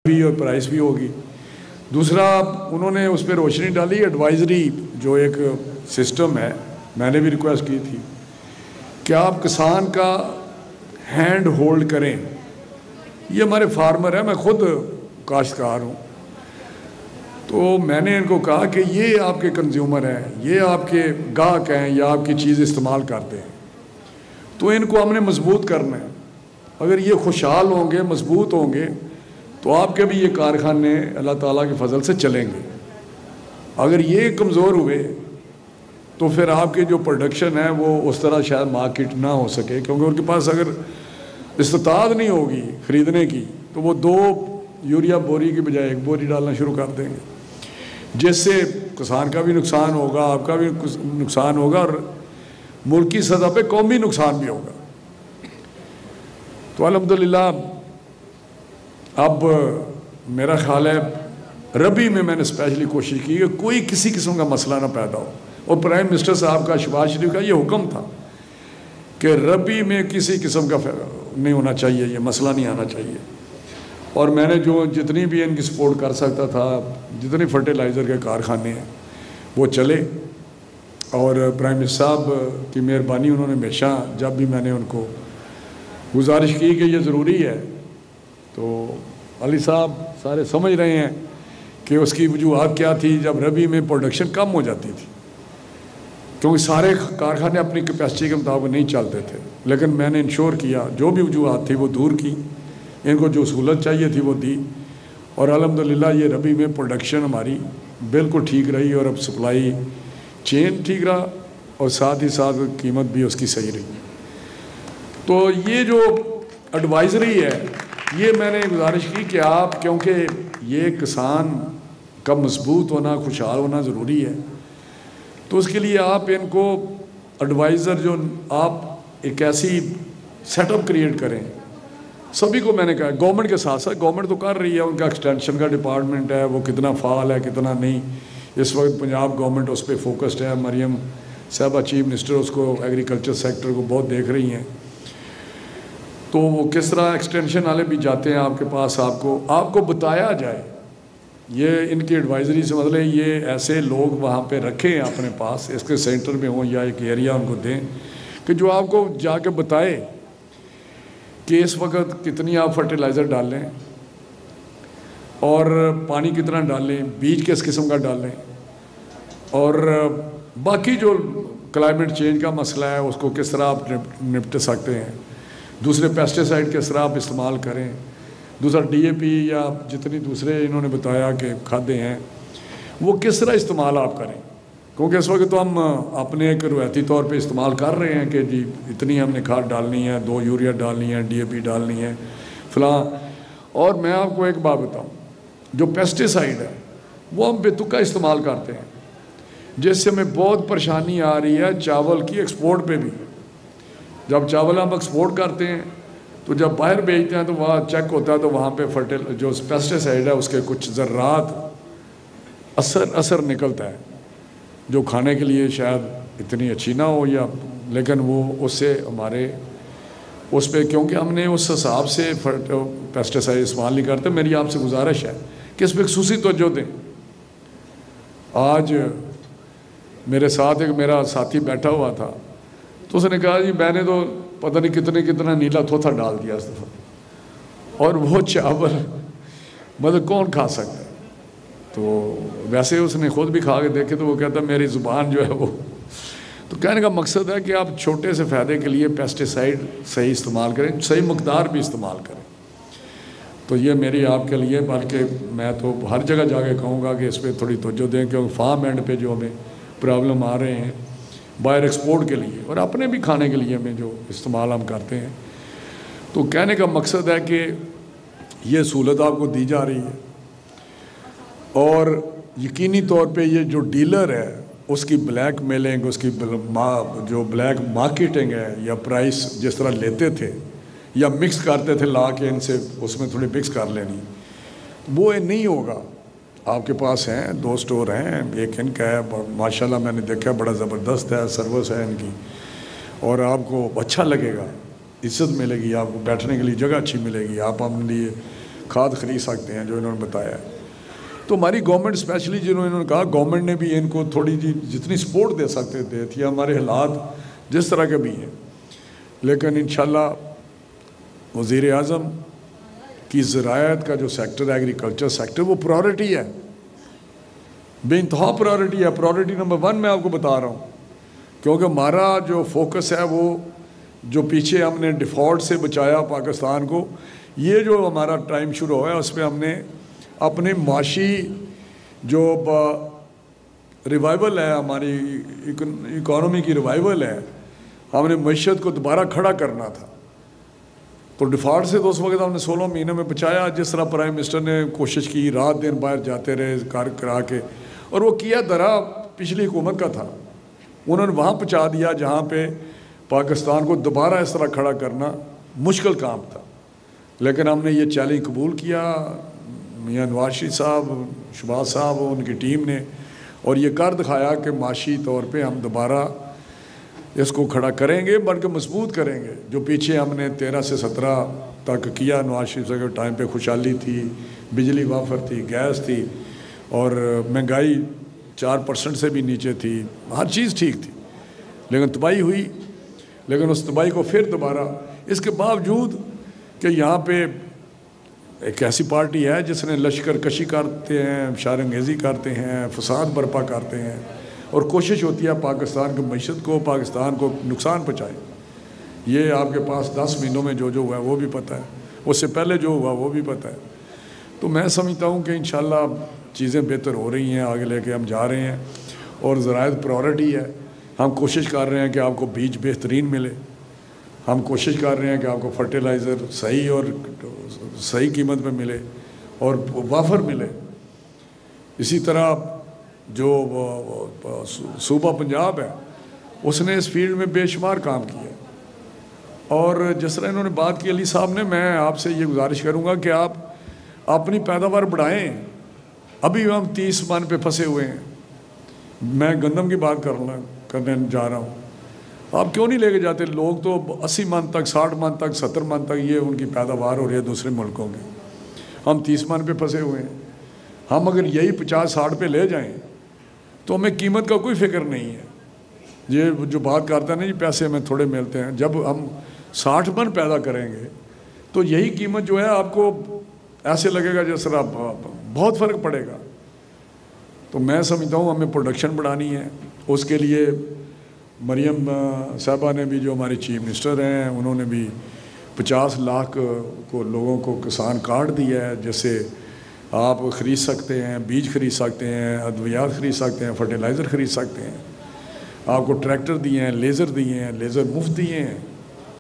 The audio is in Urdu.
بھی اور پرائس بھی ہوگی۔ دوسرا انہوں نے اس پہ روشنی ڈالی ایڈوائزری جو ایک سسٹم ہے، میں نے بھی ریکویسٹ کی تھی کہ آپ کسان کا ہینڈ ہولڈ کریں۔ یہ ہمارے فارمر ہیں، میں خود کاشتکار ہوں، تو میں نے ان کو کہا کہ یہ آپ کے کنزیومر ہیں، یہ آپ کے گاہک ہیں یا آپ کی چیز استعمال کرتے ہیں، تو ان کو ہم نے مضبوط کرنا ہے۔ اگر یہ خوشحال ہوں گے، مضبوط ہوں گے، تو آپ کے بھی یہ کارخانے اللہ تعالیٰ کے فضل سے چلیں گے۔ اگر یہ کمزور ہوئے تو پھر آپ کی جو پروڈکشن ہے وہ اس طرح شاید مارکیٹ نہ ہو سکے، کیونکہ ان کے پاس اگر استطاعت نہیں ہوگی خریدنے کی تو وہ 2 یوریا بوری کی بجائے 1 بوری ڈالنا شروع کر دیں گے، جس سے کسان کا بھی نقصان ہوگا، آپ کا بھی نقصان ہوگا، اور ملکی سطح پہ قومی نقصان بھی ہوگا۔ تو الحمدللہ اب میرا خیال ہے ربی میں نے اسپیشلی کوشش کی کہ کوئی کسی قسم کا مسئلہ نہ پیدا ہو، اور پرائم منسٹر صاحب کا، شہباز شریف کا یہ حکم تھا کہ ربی میں کسی قسم کا نہیں ہونا چاہیے، یہ مسئلہ نہیں آنا چاہیے۔ اور میں نے جو جتنی بھی ان کی سپورٹ کر سکتا تھا، جتنی فرٹیلائزر کے کارخانے ہیں وہ چلے، اور پرائم منسٹر صاحب کی مہربانی، انہوں نے ہمیشہ جب بھی میں نے ان کو گزارش کی کہ یہ ضروری ہے، تو علی صاحب سارے سمجھ رہے ہیں کہ اس کی وجوہات کیا تھی۔ جب ربی میں پروڈکشن کم ہو جاتی تھی، کیونکہ سارے کارخانے اپنی کیپیسٹی کے مطابق نہیں چلتے تھے، لیکن میں نے انشور کیا جو بھی وجوہات تھی وہ دور کی، ان کو جو سہولت چاہیے تھی وہ دی، اور الحمدللہ یہ ربی میں پروڈکشن ہماری بالکل ٹھیک رہی، اور اب سپلائی چین ٹھیک رہا، اور ساتھ ہی ساتھ قیمت بھی اس کی صحیح رہی۔ تو یہ جو ایڈوائزری ہے، یہ میں نے گزارش کی کہ آپ، کیونکہ یہ کسان کا مضبوط ہونا، خوشحال ہونا ضروری ہے، تو اس کے لیے آپ ان کو ایڈوائزر جو آپ ایک ایسی سیٹ اپ کریٹ کریں۔ سبھی کو میں نے کہا، گورنمنٹ کے ساتھ ساتھ، گورنمنٹ تو کر رہی ہے، ان کا ایکسٹینشن کا ڈپارٹمنٹ ہے، وہ کتنا فعال ہے کتنا نہیں، اس وقت پنجاب گورنمنٹ اس پہ فوکسڈ ہے، مریم صاحبہ چیف منسٹر اس کو ایگریکلچر سیکٹر کو بہت دیکھ رہی ہیں، تو وہ کس طرح ایکسٹینشن والے بھی جاتے ہیں آپ کے پاس، آپ کو بتایا جائے۔ یہ ان کی ایڈوائزری سے مطلب یہ ایسے لوگ وہاں پہ رکھیں اپنے پاس، اس کے سینٹر میں ہوں یا ایک ایریا ان کو دیں کہ جو آپ کو جا کے بتائے کہ اس وقت کتنی آپ فرٹیلائزر ڈالیں، اور پانی کتنا ڈالیں، بیج کس قسم کا ڈالیں، اور باقی جو کلائمیٹ چینج کا مسئلہ ہے اس کو کس طرح آپ نپٹ سکتے ہیں، دوسرے پیسٹیسائڈ کس طرح آپ استعمال کریں، دوسرا ڈی اے پی یا جتنی دوسرے انہوں نے بتایا کہ کھادیں ہیں وہ کس طرح استعمال آپ کریں، کیونکہ اس وقت تو ہم اپنے ایک روایتی طور پہ استعمال کر رہے ہیں کہ جی اتنی ہم نے کھاد ڈالنی ہے، 2 یوریا ڈالنی ہے، ڈی اے پی ڈالنی ہے فلاں۔ اور میں آپ کو ایک بات بتاؤں، جو پیسٹیسائڈ ہے وہ ہم بے تکا استعمال کرتے ہیں، جس سے ہمیں بہت پریشانی آ رہی ہے چاول کی ایکسپورٹ پہ بھی۔ جب چاول ہم ایکسپورٹ کرتے ہیں تو جب باہر بھیجتے ہیں تو وہاں چیک ہوتا ہے تو وہاں پہ جو پیسٹیسائڈ ہے اس کے کچھ ذرات اثر نکلتا ہے، جو کھانے کے لیے شاید اتنی اچھی نہ ہو، یا لیکن وہ اس سے ہمارے اس پہ، کیونکہ ہم نے اس حساب سے پیسٹیسائڈ استعمال نہیں کرتے۔ میری آپ سے گزارش ہے کہ اس پہ خصوصی توجہ دیں۔ آج میرے ساتھ ایک میرا ساتھی بیٹھا ہوا تھا، تو اس نے کہا جی میں نے تو پتہ نہیں کتنا نیلا تھوتھا ڈال دیا اس دفعہ، اور وہ چاول مطلب کون کھا سکتا ہے؟ تو ویسے اس نے خود بھی کھا کے دیکھے تو وہ کہتا میری زبان جو ہے وہ، تو کہنے کا مقصد ہے کہ آپ چھوٹے سے فائدے کے لیے پیسٹیسائڈ صحیح استعمال کریں، صحیح مقدار بھی استعمال کریں۔ تو یہ میری آپ کے لیے، بلکہ میں تو ہر جگہ جا کے کہوں گا کہ اس پہ تھوڑی توجہ دیں، کیونکہ فارم اینڈ پہ جو ہمیں پرابلم آ رہے ہیں باہر ایکسپورٹ کے لیے اور اپنے بھی کھانے کے لیے ہمیں جو استعمال ہم کرتے ہیں، تو کہنے کا مقصد ہے کہ یہ سہولت آپ کو دی جا رہی ہے، اور یقینی طور پہ یہ جو ڈیلر ہے اس کی بلیک میلنگ، اس کی جو بلیک مارکیٹنگ ہے، یا پرائس جس طرح لیتے تھے یا مکس کرتے تھے لا کے ان سے اس میں تھوڑی مکس کر لینی، وہ نہیں ہوگا۔ آپ کے پاس ہیں 2 سٹور ہیں، ایک ان کا ہے ماشاءاللہ میں نے دیکھا بڑا زبردست ہے، سروس ہے ان کی، اور آپ کو اچھا لگے گا، عزت ملے گی، آپ کو بیٹھنے کے لیے جگہ اچھی ملے گی، آپ اپنے لیے کھاد خرید سکتے ہیں جو انہوں نے بتایا ہے. تو ہماری گورنمنٹ اسپیشلی انہوں نے کہا گورنمنٹ نے بھی ان کو تھوڑی جتنی سپورٹ دے سکتے تھے تھی. ہمارے حالات جس طرح کے بھی ہیں, لیکن انشاءاللہ وزیر اعظم کی زراعت کا جو سیکٹر ہے, ایگریکلچر سیکٹر, وہ پرائورٹی ہے, بے انتہا پرائورٹی ہے. پرائورٹی نمبر 1 میں آپ کو بتا رہا ہوں, کیونکہ ہمارا جو فوکس ہے وہ جو پیچھے ہم نے ڈیفالٹ سے بچایا پاکستان کو, یہ جو ہمارا ٹائم شروع ہوا ہے اس میں ہم نے اپنے معاشی جو ریوائول ہے, ہماری اکانومی کی ریوائول ہے, ہم نے معیشت کو دوبارہ کھڑا کرنا تھا. تو ڈیفالٹ سے تو اس وقت ہم نے 16 مہینے میں بچایا. جس طرح پرائم منسٹر نے کوشش کی, رات دن باہر جاتے رہے کار کرا کے, اور وہ کیا درا پچھلی حکومت کا تھا. انہوں نے وہاں پہنچا دیا جہاں پہ پاکستان کو دوبارہ اس طرح کھڑا کرنا مشکل کام تھا. لیکن ہم نے یہ چیلنج قبول کیا, میاں نواز شریف صاحب, شہباز صاحب, ان کی ٹیم نے, اور یہ کر دکھایا کہ معاشی طور پہ ہم دوبارہ اس کو کھڑا کریں گے, بلکہ مضبوط کریں گے. جو پیچھے ہم نے 13 سے 17 تک کیا, نواز شریف صاحب کے ٹائم پہ خوشحالی تھی, بجلی وافر تھی, گیس تھی, اور مہنگائی 4% سے بھی نیچے تھی, ہر چیز ٹھیک تھی, لیکن تباہی ہوئی. لیکن اس تباہی کو پھر دوبارہ, اس کے باوجود کہ یہاں پہ ایک ایسی پارٹی ہے جس نے لشکر کشی کرتے ہیں, شہرانگیزی کرتے ہیں, فساد برپا کرتے ہیں, اور کوشش ہوتی ہے پاکستان کی معیشت کو, پاکستان کو نقصان پہنچائے. یہ آپ کے پاس 10 مہینوں میں جو ہوا ہے وہ بھی پتہ ہے, اس سے پہلے جو ہوا وہ بھی پتہ ہے. تو میں سمجھتا ہوں کہ انشاءاللہ چیزیں بہتر ہو رہی ہیں, آگے لے کے ہم جا رہے ہیں, اور زراعت پرائورٹی ہے. ہم کوشش کر رہے ہیں کہ آپ کو بیج بہترین ملے, ہم کوشش کر رہے ہیں کہ آپ کو فرٹیلائزر صحیح اور صحیح قیمت پہ ملے اور وافر ملے. اسی طرح جو صوبہ پنجاب ہے اس نے اس فیلڈ میں بے شمار کام کیا. اور جس طرح انہوں نے بات کی علی صاحب نے, میں آپ سے یہ گزارش کروں گا کہ آپ اپنی پیداوار بڑھائیں. ابھی ہم 30 من پہ پھنسے ہوئے ہیں. میں گندم کی بات کرنے جا رہا ہوں, آپ کیوں نہیں لے کے جاتے؟ لوگ تو 80 من تک, 60 من تک, 70 من تک یہ ان کی پیداوار ہو رہی ہے دوسرے ملکوں کی. ہم 30 من پہ پھنسے ہوئے ہیں. ہم اگر یہی 50-60 پہ لے جائیں تو ہمیں قیمت کا کوئی فکر نہیں ہے. یہ جو بات کرتا ہے نا, یہ پیسے ہمیں تھوڑے ملتے ہیں, جب ہم 60 من پیدا کریں گے تو یہی قیمت جو ہے آپ کو ایسے لگے گا جس طرح بہت فرق پڑے گا. تو میں سمجھتا ہوں ہمیں پروڈکشن بڑھانی ہے. اس کے لیے مریم صاحبہ نے بھی, جو ہماری چیف منسٹر ہیں, انہوں نے بھی 50 لاکھ کو لوگوں کو کسان کارڈ دیا ہے, جس سے آپ خرید سکتے ہیں, بیج خرید سکتے ہیں, ادویات خرید سکتے ہیں, فرٹیلائزر خرید سکتے ہیں. آپ کو ٹریکٹر دیے ہیں, لیزر دیے ہیں, لیزر مفت دیے ہیں.